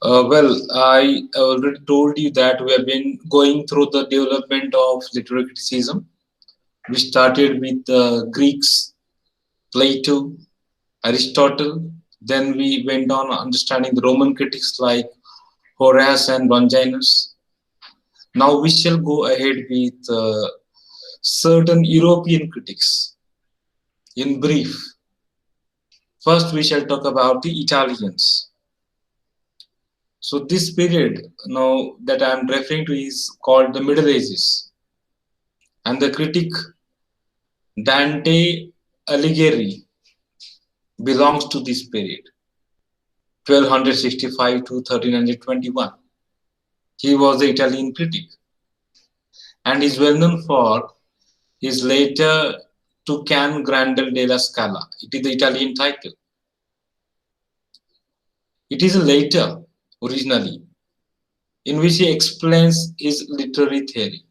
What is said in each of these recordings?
I already told you that we have been going through the development of literary criticism. We started with the Greeks, Plato, Aristotle. Then we went on understanding the Roman critics like Horace and Longinus. Now we shall go ahead with certain European critics. In brief, first we shall talk about the Italians. So this period now that I am referring to is called the Middle Ages, and the critic Dante Alighieri belongs to this period, 1265 to 1321. He was the Italian critic, and is well known for his later To Can Grandel della Scala. It is the Italian title. It is a later, originally, in which he explains his literary theory.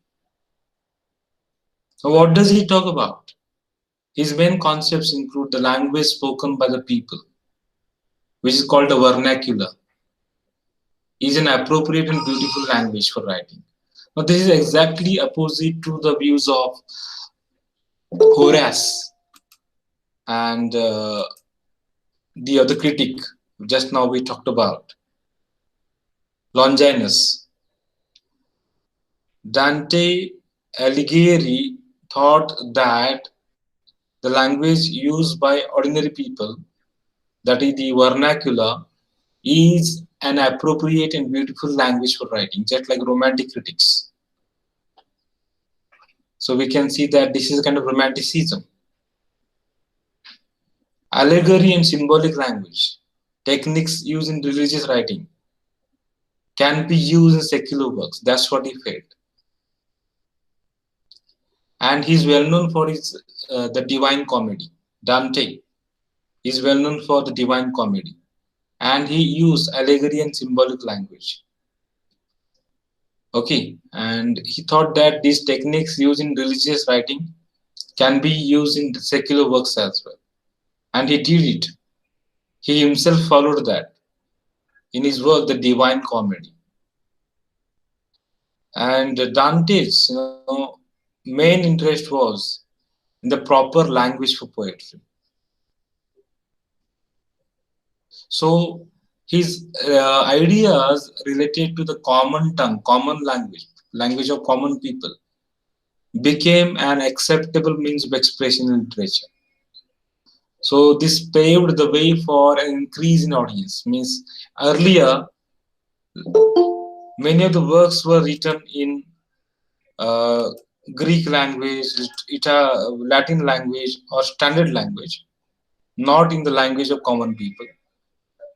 So what does he talk about? His main concepts include the language spoken by the people, which is called a vernacular, is an appropriate and beautiful language for writing. Now, this is exactly opposite to the views of Horace and the other critic just now we talked about, Longinus. Dante Alighieri thought that the language used by ordinary people, that is the vernacular, is an appropriate and beautiful language for writing, just like romantic critics. So we can see that this is a kind of romanticism. Allegory and symbolic language, techniques used in religious writing, can be used in secular works. That's what he felt. And he's well known for his the Divine Comedy. Dante is well known for the Divine Comedy, and he used allegory and symbolic language. Okay, and he thought that these techniques used in religious writing can be used in secular works as well, and he did it. He himself followed that in his work, The Divine Comedy. And Dante's, main interest was in the proper language for poetry. So his ideas related to the common tongue, common language, language of common people, became an acceptable means of expression in literature. So this paved the way for an increase in audience. Means earlier, many of the works were written in uh, Greek language, Latin language, or standard language, not in the language of common people.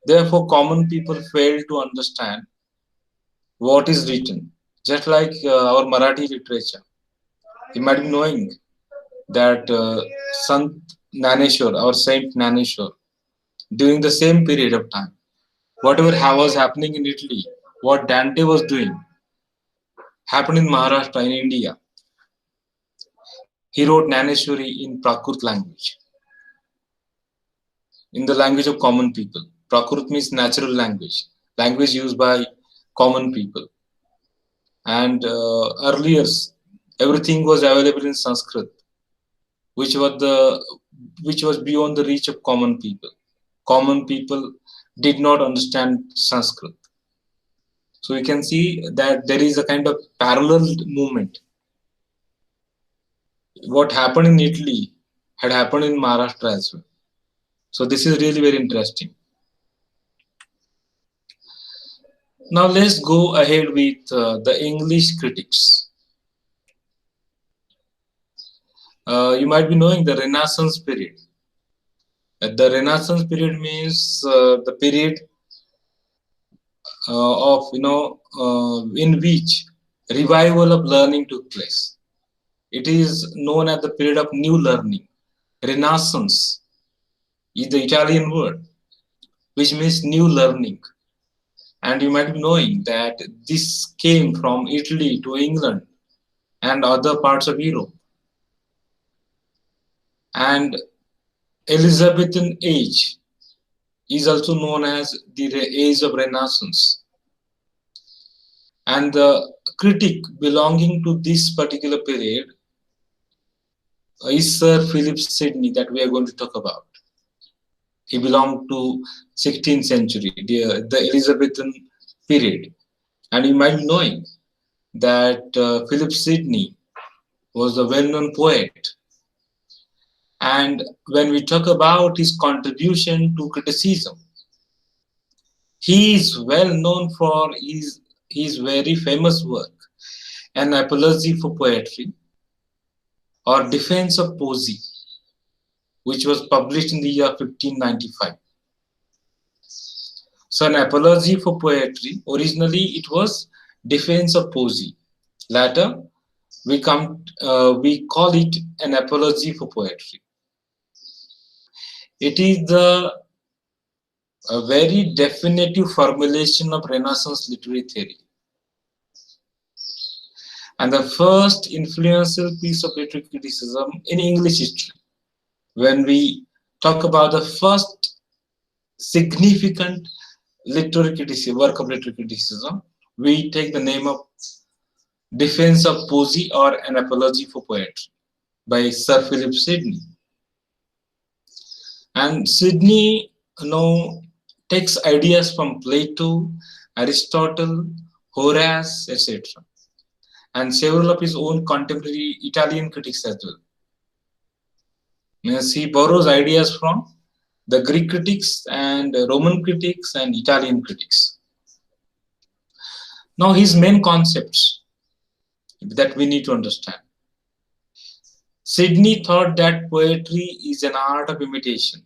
Therefore, common people fail to understand what is written. Just like our Marathi literature, you might be knowing that Sant Naneshwar, our Saint Naneshwar, during the same period of time, whatever was happening in Italy, what Dante was doing, happened in Maharashtra in India. He wrote Naneshwari in Prakrit language, in the language of common people. Prakrit means natural language, language used by common people. And earlier, everything was available in Sanskrit, which was the which was beyond the reach of common people. Common people did not understand Sanskrit. So we can see that there is a kind of parallel movement. What happened in Italy had happened in Maharashtra as well. So this is really very interesting. Now let's go ahead with the English critics. You might be knowing the Renaissance period. The Renaissance period means the period of in which revival of learning took place. It is known as the period of new learning. Renaissance is the Italian word which means new learning, and you might be knowing that this came from Italy to England and other parts of Europe. And Elizabethan age is also known as the age of Renaissance. And the critic belonging to this particular period is Sir Philip Sidney that we are going to talk about. He belonged to 16th century, the Elizabethan period. And you might be knowing that Philip Sidney was a well-known poet. And when we talk about his contribution to criticism, he is well known for his very famous work, An Apology for Poetry or Defense of Poesy, which was published in the year 1595. So, An Apology for Poetry, originally it was Defense of Poesy. Later, we call it An Apology for Poetry. It is the a very definitive formulation of Renaissance literary theory and the first influential piece of literary criticism in English history. When we talk about the first significant literary criticism, work of literary criticism, we take the name of Defense of Poesy or An Apology for Poetry by Sir Philip Sidney. And Sidney, takes ideas from Plato, Aristotle, Horace, etc., and several of his own contemporary Italian critics as well. Means he borrows ideas from the Greek critics and Roman critics and Italian critics. Now, his main concepts that we need to understand. Sidney thought that poetry is an art of imitation,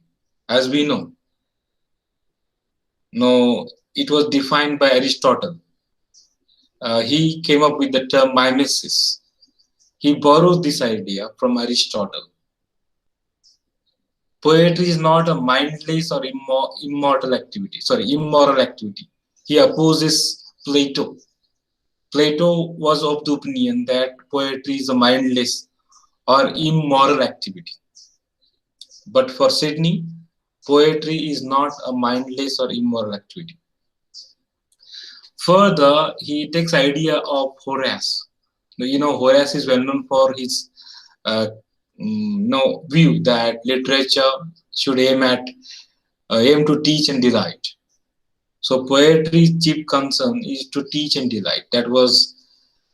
as we know. No, it was defined by Aristotle. He came up with the term mimesis. He borrowed this idea from Aristotle. Poetry is not a mindless or immoral activity. He opposes Plato. Plato was of the opinion that poetry is a mindless or immoral activity. But for Sidney, poetry is not a mindless or immoral activity. Further, he takes idea of Horace. Horace is well known for his view that literature should aim to teach and delight. So poetry's chief concern is to teach and delight. That was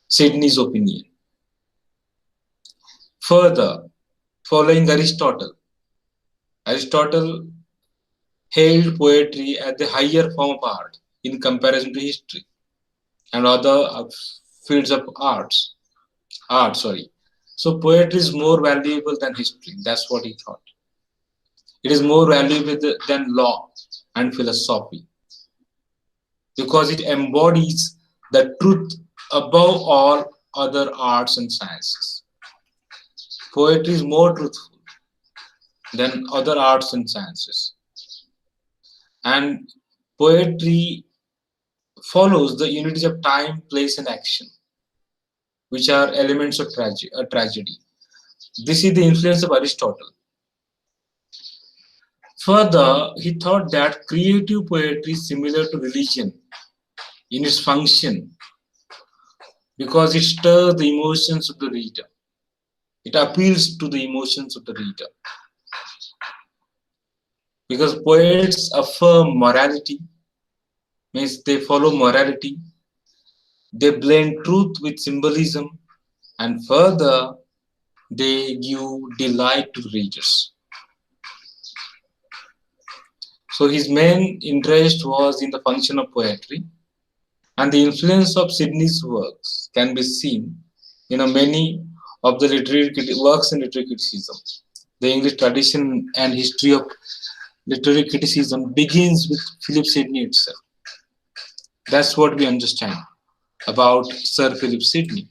Sidney's opinion. Further, following Aristotle hailed poetry as the higher form of art in comparison to history and other fields of art. So poetry is more valuable than history. That's what he thought. It is more valuable than law and philosophy because it embodies the truth above all other arts and sciences. Poetry is more truthful than other arts and sciences. And poetry follows the unities of time, place, and action, which are elements of tragedy. This is the influence of Aristotle. Further, he thought that creative poetry is similar to religion in its function because it stirs the emotions of the reader. It appeals to the emotions of the reader. Because poets affirm morality, means they follow morality, they blend truth with symbolism, and further, they give delight to readers. So his main interest was in the function of poetry, and the influence of Sidney's works can be seen in many of the literary works in literary criticism. The English tradition and history of literary criticism begins with Philip Sidney itself. That's what we understand about Sir Philip Sidney.